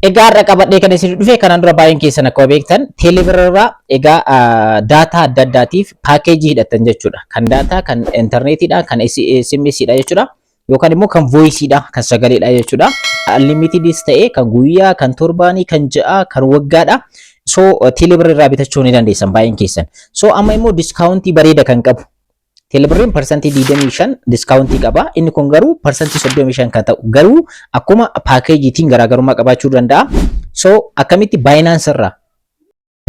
Egaa qabadhee kan isin dhufe kanaan dura baay'een keessan akka beektan teelebirraa egaa daataa adda addaatiif paakeejii hidhatan jechuudha. Kan daataa, kan intarneetiidha, kan SMS'dha jechuudha. Yookaan immoo kan voice'dha, kan sagaleedha jechuudha. Unlimitedis ta'ee kan guyyaa, kan torbaanii, kan ja'a, kan waggaadha. So teelebirraa bitachuu ni dandeessan baay'een keessan. So amma immoo diskaawuntii bareeda kan qabu. Teelebirriin parsantii 25 diskaawuntii qaba. Inni kun garuu parsantii 35 kan ta'u. Garuu akkuma paakeejiitiin garaagarummaa qabaachuu danda'a. So akkamitti Binance irraa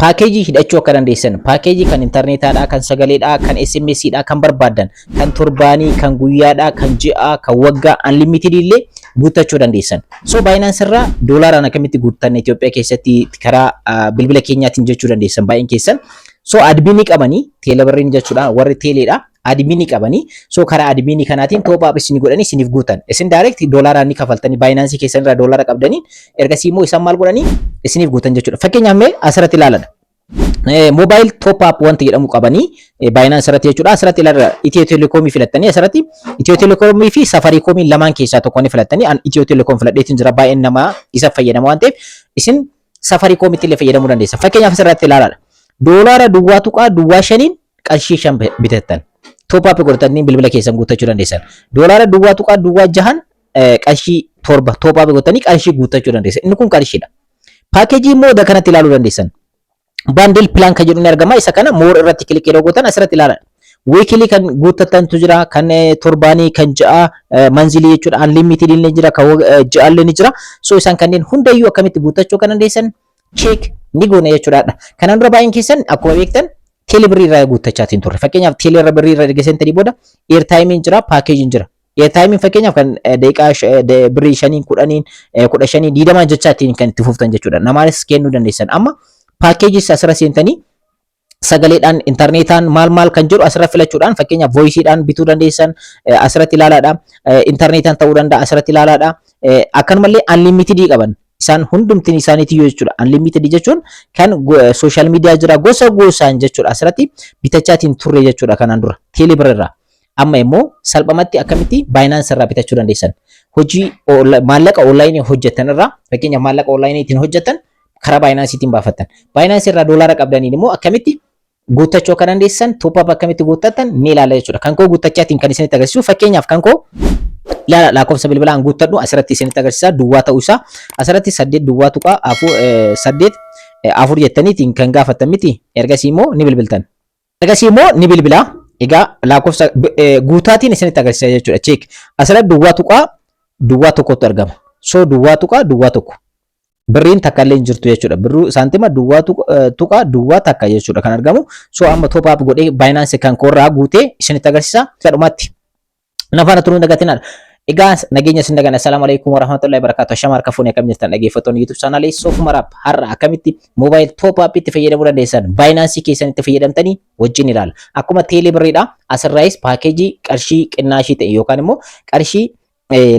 paakeejii hidhachuu akka dandeessan, paakeejii kan intarneetaadha, kan sagaleedha, kan SMS'dha, kan barbaadan, kan torbaanii, kan guyyaadha, kan ji'a, kan waggaa unlimited illee guuttachuu dandeessan. So Binance irraa doolaaraan akkamitti guuttan Itoophiyaa keessatti karaa bilbila keenyaatiin jechuu dandeessan baay'een keessan. So adminii qabanii teelebirriin jechuudha warri teeleedha. Adminii qabanii so karaa adminii kanaatiin top up isin godhanii isiniif guutan. Isin direct doolaaraan ni kafaltanii Binance keessan irraa doolaara qabdanii ergasii immoo isaan maal godhanii isiniif guutan jechuudha. Fakkeenyaaf mee asirratti ilaaladha. Mobile top up wanti jedhamu qabanii Binance irratti jechuudha. Asirratti ilaalaa Itiyoo Telekoomii filattanii asirratti Itiyoo Telekoomii fi Safarikoomii lamaan keessaa tokko ni filattanii Itiyoo Telekoom filadheetiin jira baay'een nama isa fayyadama waan ta'eef isin Safarikoomitti illee fayyadamuu dandeessa. Fakkeenyaaf asirratti ilaalaa doolaara duwwaa tuqaa duwwaa shaniin qarshii 5 bitattan. Top up godhatanii bilbila keessan guuttachuu dandeessan. Doolaara duwwaa tuqaa duwwaa jahan qarshii 7 top up godhatanii qarshii guuttachuu dandeessan. Inni kun qarshiidha. Paakeejii immoo da kanatti ilaaluu dandeessan. Bundle plan kan jedhu ni argama. Isa kana more irratti kilik yeroo gootan asirratti ilaalaa. Weekly kan guuttatantu jira, kan torbaanii, kan ja'a, manzilii jechuudha. Unlimited illee jira, kan ja'a illee ni jira. So isaan kanneen hundayyuu akkamitti guuttachuu kan dandeessan check ni goona jechuudha. Kanaan dura baay'een keessan akkuma beektan teelebirrii irraa guuttachaatiin turre. Fakkeenyaaf teelebirrii irraa geessanii booda airtime jira, paakeejiin jira. Airtime fakkeenyaaf kan daqiiqaa birrii 5 10 15 20 jechaatiin kan itti fuftan jechuudha. Namaanis kennuu dandeessan. Amma paakeejii asirra seentanii sagaleedhaan intarneetaan maal kan jedhu asirra filachuudhaan fakkeenyaaf voice'dhaan bituu dandeessan asirratti ilaalaadha. Intarneetaan ta'uu danda'a asirratti ilaalaadha. Akkanumallee unlimited qaban. Isaan hundumtiin isaaniitii jechuudha. Unlimited jechuun kan social media jira gosa gosaan jechuudha. Asirratti bitachaatiin turre jechuudha kanaan dura teelebirraa. Amma immoo salphamatti akkamitti Binance irraa bitachuu dandeessan. Hojii maallaqa online hojjetan irraa fakkeenyaaf maallaqa online ittiin hojjetan karaa Binancetiin baafattan. Binance irraa doolaara qabdaniin immoo akkamitti guuttachuu akka dandeessan top up akkamitti guuttatan ni ilaala jechuudha. Kan koo guuttachaatiin kan isinitti agarsiisu fakkeenyaaf kan koo ilaala lakkoofsa bilbilaan guuttadhu asirratti isinitti agarsiisa duwwaa ta'uu isaa asirratti 8 duwwaa tuqaa 4 jettaniitiin kan gaafattan miti ergasii immoo ni bilbiltan. Ergasii immoo ni bilbilaa. Egaa lakkoofsa guutaatiin isinitti agarsiisa jechuudha. Check asirratti duwwaa tuqaa duwwaa tokkotu argama. So duwwaa tuqaa duwwaa tokko. Birriin takka illee hin jirtu jechuudha. Birruu saantima duwwaa tuqaa duwwaa takka jechuudha kan argamu. So amma top up godhee Binance kan koorraa guutee isinitti agarsiisa. Sadhumatti nafaana turuun dagatinadha. Egaa nageenya isin dagan assalamu alaykum warahmatullahi wabarakatuh. Shama harka fuunee akkam jirtan dhaggeeffattoonni YouTube channel Soofuma Rap har'a akkamitti mobile top up itti fayyadamuu dandeessan Binance keessan itti fayyadamtanii wajjin ilaala. Akkuma teelebirriidha asirraayis paakeejii qarshii qinnaashii ta'e yookaan immoo qarshii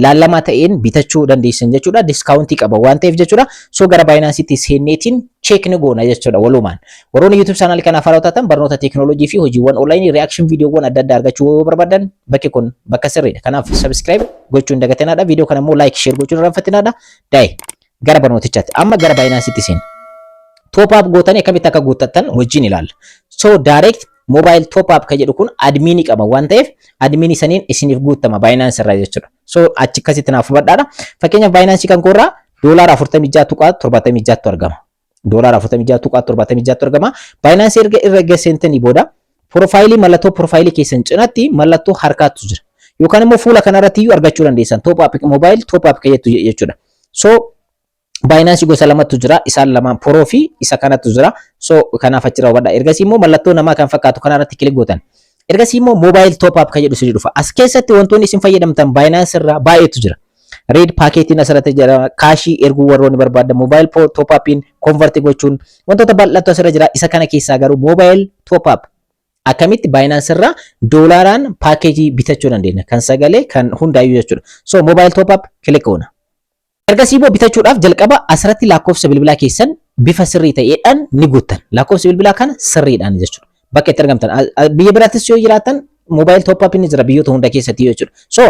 lallamaa ta'een bitachuu dandeessan jechuudha. Diskaawuntii qaba waan ta'eef jechuudha. So gara Binancetti seenneetiin check ni goona jechuudha walumaan. Warroonni YouTube channel kanaaf haarawwatan barnoota teekinooloojii fi hojiiwwan online reaction viidiyoowwan adda addaa argachuu yoo barbaadan bakki kun bakka sirriidha. Kanaaf subscribe gochuun dagatinaadha. Viidiyoo kana immoo like share gochuun irraanfatinaadha. Daa'e gara barnootichaatti amma gara Binancetti seen. Top up gootanii akkamitti akka guuttattan wajjin ilaalla. So direct mobile top up kan jedhu kun adminii qaba waan ta'eef adminii saniin isiniif guuttama Binance irraa jechuudha. So achi akkasitti naaf hubadhaadha. Fakkeenyaaf Binance kan koorraa doolaara 46.76 argama. Doolaara 46.76 argama. Binance irra geessentanii booda profaayilii mallattoo profaayilii keessan cinaatti mallattoo harkaatu jira. Yookaan immoo fuula kanarratti iyyuu argachuu dandeessan top up mobile top up kan jettu jechuudha. So Binance gosa lamatu jira. Isaan lamaan Pro fi isa kanatu jira. So kanaaf achirra hubadhaa. Ergasii immoo mallattoo namaa kan fakkaatu kanarratti kilik gootan. Ergasii immoo mobile top up kan jedhu isin dhufa. As keessatti wantoonni isin fayyadamtan Binance irraa baay'eetu jira. Red paakeetiin asirratti jira. Kaashii erguu warroonni barbaadan mobile top upiin convert gochuun wantoota bal'aatu asirra jira. Isa kana keessaa garuu mobile top up akkamitti Binance irraa doolaaraan paakeejii bitachuu dandeenya. Kan sagalee kan hundaayyuu jechuudha. So mobile top up kilik goona. Ergasii immoo bitachuudhaaf jalqaba asirratti lakkoofsa bilbilaa keessan bifa sirrii ta'eedhaan ni guuttan. Lakkoofsa bilbilaa kana sirriidhaan jechuudha. Bakka itti argamtan biyya biraattis yoo jiraatan mobile top up ni jira biyyoota hunda keessatti jechuudha. So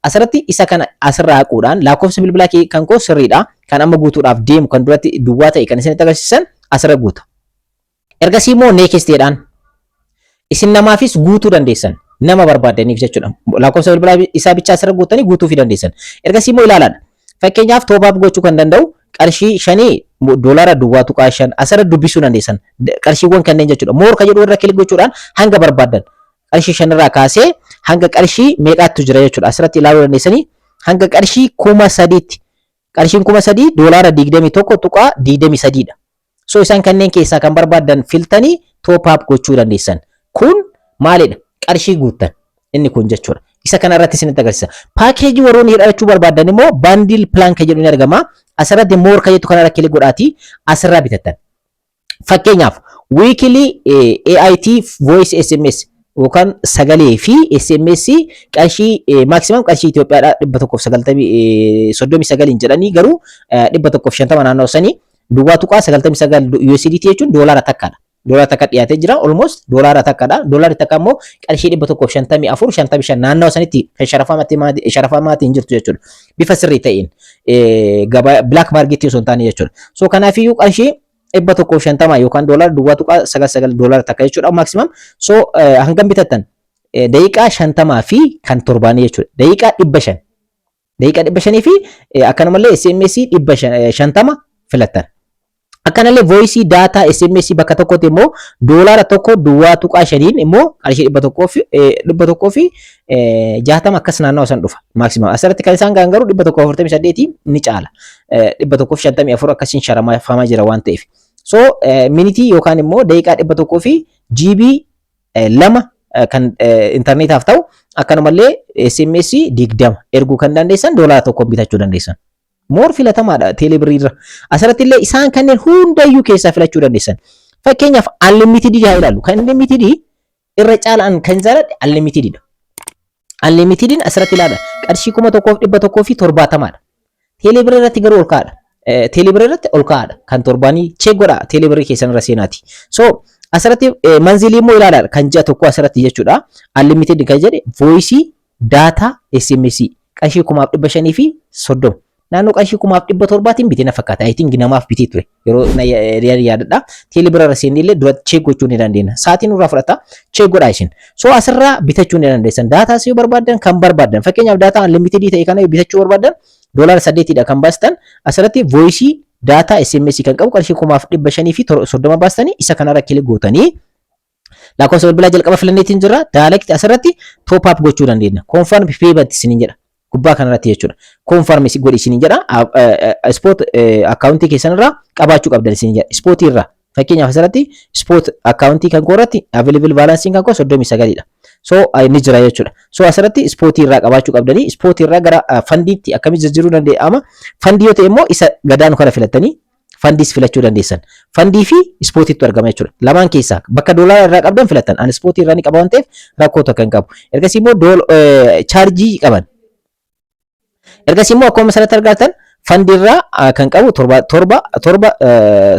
asirratti isa kana asirraa haquudhaan lakkoofsa bilbilaa kan koo sirriidha. Kan amma guutuudhaaf deemu kan duratti duwwaa ta'e kan isinitti agarsiisan asirra guuta. Ergasii immoo next jedhaan isin namaafis guutuu dandeessan nama barbaadaniif jechuudha. Lakkoofsa bilbilaa isaa bicha asirra guutanii guutuu fi dandeessan. Ergasii immoo ilaaladha. Fakkeenyaaf top up gochuu kan danda'u qarshii 5 doolaara duwwaa tuqaa 5 asirra dubbisuu dandeessan. Qarshiiwwan kanneen jechuudha. Moor kan jedhu irra kilik gochuudhaan hanga barbaadan qarshii 5 irraa kaasee hanga qarshii meeqaatu jira jechuudha. Asirratti ilaaluu dandeessanii hanga qarshii 3,000tti. Qarshiin 3,000 doolaara 21 tuqaa 23 dha. So isaan kanneen keessaa kan barbaadan filtanii top up gochuu dandeessan. Kun maalidha? Qarshii guuttan. Inni kun jechuudha. Isa kana irratti isinitti agarsiisa. Paakeejii warroonni hidhachuu barbaadan immoo bundle plan kan jedhu ni argama. Asirratti moor kan jettu kana irra kilik godhaatii asirraa bitattan. Fakkeenyaaf weekly AIT voice SMS yookaan sagalee fi SMS qarshii maximum qarshii Itoophiyaadhaa 139 jedhanii garuu 150 naannoo sanii duwwaa tuqaa 99 USDT jechuun doolaara takkaadha. Doolaara takka dhiyaatee jira almost doolaara takkaadha. Doolaarri takka immoo qarshii 154 naannoo sanitti kan sharafamaatiin jirtu jechuudha. Bifa sirrii ta'een black market osoo hin taane jechuudha. So kanaafiyyuu qarshii 150 yookaan doolaara duwwaa tuqaa 99 doolaara takka jechuudha maximum. So hangam bitattan daqiiqaa 50 fi kan torbaanii jechuudha. Daqiiqaa 500. Daqiiqaa 500 fi akkanumallee SMS 50 filattan. Akkanallee voice data SMS bakka tokkotti immoo doolaara tokko duwwaa tuqaa 5 immoo qarshii 100 fi 60 akkas naannoo san dhufa maximum. Asirratti kan isaan gahan garuu 148 ni caala. 154 akkasiin sharafamaa jira waan ta'eef. So minitii yookaan immoo daqiiqaa 100 fi GB 2 kan internetaaf ta'u akkanumallee SMS 20 erguu kan dandeessan doolaara tokko bitachuu dandeessan. Moor filatamaadha teelebirrii irra. Asirratti illee isaan kanneen hundayyuu keessaa filachuu dandeessan. Fakkeenyaaf unlimited haa ilaallu. Kan unlimited irra caalaan kan jaalladhe unlimited dha. Unlimited asirratti ilaala. Qarshii 1,170 dha. Teelebirrii irratti garuu ol ka'aadha. Teelebirrii irratti ol ka'aadha. Kan torbaanii check godha teelebirrii keessan irra seenaati. So asirratti manzilii immoo ilaala kan ji'a tokko asirratti jechuudha. Unlimited kan jedhe voice data SMS qarshii 5,500 fi 30. Naannoo qarshii 700tiin bitee na fakkaata. I think namaaf bitee ture. Yeroo yaadadha. Teelebirrii irra seennee illee dura check gochuu ni dandeenya. Sa'aatiin nurraa fudhata. Check godhaa isin. So asirraa bitachuu ni dandeessan. Daataa yoo barbaadan kan barbaadan. Fakkeenyaaf daataa unlimited ta'e kana bitachuu barbaadan doolaara 8dha kan baastan. Asirratti voice data SMS kan qabu qarshii 5,500 fi 30 baastanii isa kanarra kilik gootanii lakkoofsa bilbilaa jalqaba filanneetiin jira. Daalekti asirratti top up gochuu dandeenya. Confirm payment isiniin jedha. Gubbaa kanarratti jechuudha. Confirm godhi isiniin jedha. Spot account keessan irraa qabaachuu qabdan isiniin jedha. Spot irraa fakkeenyaaf asirratti spot account kan koorratti available balance kan koo 39 dha. So ni jira jechuudha. So asirratti spot irraa qabaachuu qabdanii spot irraa gara fandiitti akkamitti jijjiiruu danda'ama. Fandii yoo ta'e immoo isa gadaanu kana filattanii fandiis filachuu dandeessan. Fandii fi spootiitu argama jechuudha. Lamaan keessaa bakka doolaara irraa qabdan filattan. Ani spootii irraa ni qaba waan ta'eef rakkoo tokko hin qabu. Ergasii immoo chaarjii qaban. Ergasii immoo akkuma asirratti argattan fandiirraa kan qabu torba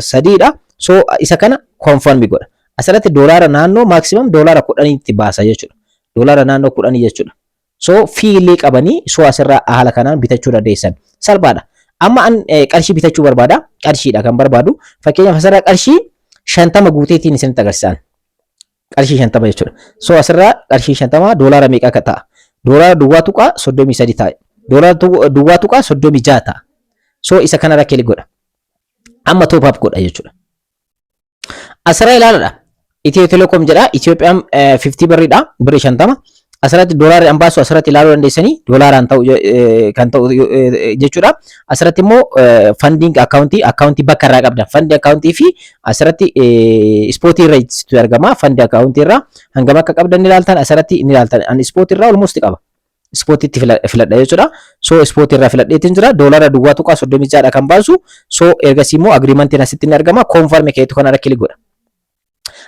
sadiidha. So isa kana confirm godha. Asirratti doolaara naannoo maximum doolaara 10tti baasa jechuudha. Doolaara naannoo 10 jechuudha. So fiilii qabanii so asirraa haala kanaan bitachuu dandeessan. Salphaadha. Amma an qarshii bitachuu barbaada. Qarshiidha kan barbaadu. Fakkeenyaaf asirraa qarshii 50 guuteetiin isinitti agarsiisan. Qarshii 50 jechuudha. So asirraa qarshii 50 doolaara meeqa akka ta'a? Doolaara duwwaa tuqaa 33 ta'a. Doolaara duwwaa tuqaa 36 ta'a. So isa kanarra kilik godha. Amma top up godha jechuudha. Asirraa ilaaladha. Itiyoo Telekom jedha. Itiyoophiyaan 50 birriidha. Birri 50. Asirratti doolaara ambaasu asirratti ilaaluu dandeessanii doolaaraan ta'u kan ta'u jechuudha. Asirratti immoo funding accountii bakka irraa qabdan. Funding accountii fi asirratti spootii irra itti argama. Funding accountii irraa hangam akka qabdan ni ilaaltan asirratti ni ilaaltan. Ani spootii irraa almost qaba. Spootiitti filadha jechuudha. So spootii irraa filadheetiin jira. Doolaara duwwaa tuqaa 36 kan baasu. So ergasii immoo agreementiin asitti ni argama. Confirm keetu kanarra kilik godha.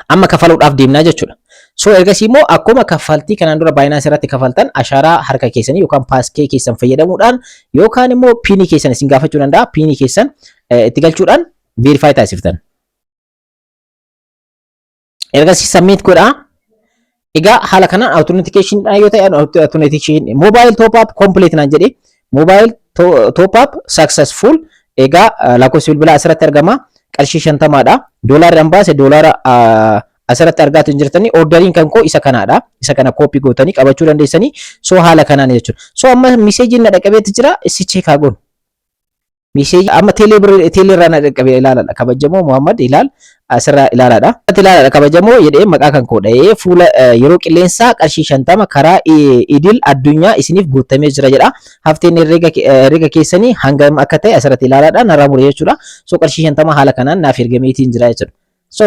Amma kafaluudhaaf deemnaa jechuudha. So ergasii immoo akkuma kaffaltii kanaan dura Binance irratti kafaltan ashaaraa harka keessanii yookaan paaskee keessan fayyadamuudhaan yookaan immoo piinii keessan isin gaafachuu danda'a. Piinii keessan itti galchuudhaan verify taasiftan. Ergasii submit godhaa. Egaa haala kanaan authentication yoo ta'e authentication mobile top up complete naan jedhee mobile top up successful. Egaa lakkoofsi bilbilaa asirratti argama. Qarshii 50dha. Doolaaraan baase doolaara asirratti argaatu hin jirtanii orderiin kan koo isa kanaadha. Isa kana copy gootanii qabachuu dandeessanii. So haala kanaan jechuudha. So amma message na dhaqabeeti jira si check haa goonu. Message amma teeleerraa na dhaqabee ilaaladha. Kabajamoo Muhammad ilaal asirraa ilaaladha. Ilaaladha kabajamoo jedhee maqaa kan koodha. Fuula yeroo qilleensaa qarshii 50 karaa idil addunyaa isiniif guutamee jira jedha. Hafteen herrega keessanii hangam akka ta'e asirratti ilaaladha. Narraa mure jechuudha. So qarshii 50 haala kanaan naaf ergameetiin jira jechuudha. So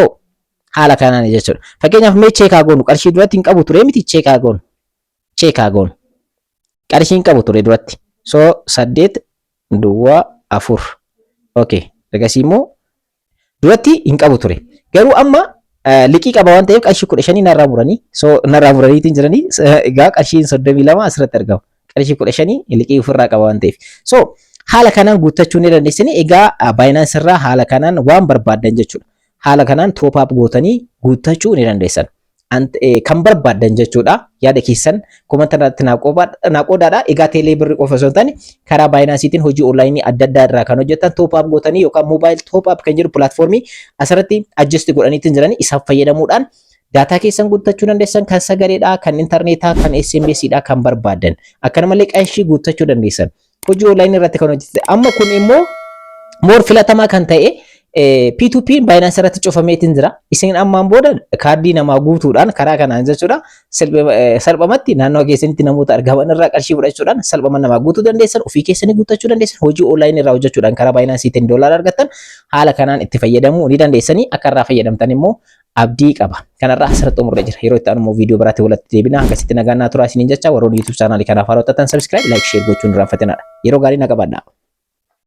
haala kanaan jechuudha. Fakkeenyaaf mee check haa goonu. Qarshii duratti hin qabu ture miti check haa goonu. Check haa goonu. Qarshii hin qabu ture duratti. So 8 duwwaa 4. Okay. Ergasii immoo duratti hin qabu ture. Garuu amma liqii qaba waan ta'eef qarshii 15 narraa muranii. So narraa muraniitiin jiranii. Egaa qarshiin 32 asirratti argama. Qarshii 15 liqii ofirraa qaba waan ta'eef. So haala kanaan guuttachuu ni dandeessanii. Egaa Binance irraa haala kanaan waan barbaadan jechuudha. Haala kanaan top up gootanii guuttachuu ni dandeessan. Kan barbaadan jechuudha. Yaada keessan komanta irratti naa qoodaadha. Egaa teelee birrii qofa osoo hin taane karaa Binanceetiin hojii onlaayinii adda addaa irraa kan hojjetan top up gootanii yookaan mobile top up kan jiru pilaatfoormii asirratti adjust godhaniitiin jiranii isaaf fayyadamuudhaan daataa keessan guuttachuu dandeessan kan sagaleedhaa, kan intarneetaa, kan SMS'dhaa kan barbaadan. Akkasumallee qarshii guuttachuu dandeessan. Hojii onlaayinii irratti kan hojjetan. Amma kun immoo more filatamaa kan ta'e P2P Binance irratti cufameetiin jira. Isin ammaan booda kaardii namaa guutuudhaan karaa kanaan jechuudha. Salphumatti naannoo keessanitti namoota argaman irraa qarshii fudhachuudhaan salphumatti namaa guutuu dandeessan, ofii keessanii guuttachuu dandeessan, hojii onlaayinii irraa hojjechuudhaan karaa Binanceetiin doolaara argattan haala kanaan itti fayyadamuu ni dandeessanii. Akka irraa fayyadamtan immoo abdii qaba. Kanarraa asirratti xumurre jira. Yeroo itti aanu viidiyoo biraatti walitti deebina. Akkasitti nagaan naa turaa isiniin jecha warroonni YouTube chaanaalii kanaaf haaraa ta'an subscribe, like, share gochuun irraanfatinadha. Yeroo gaarii na qabaadhaa.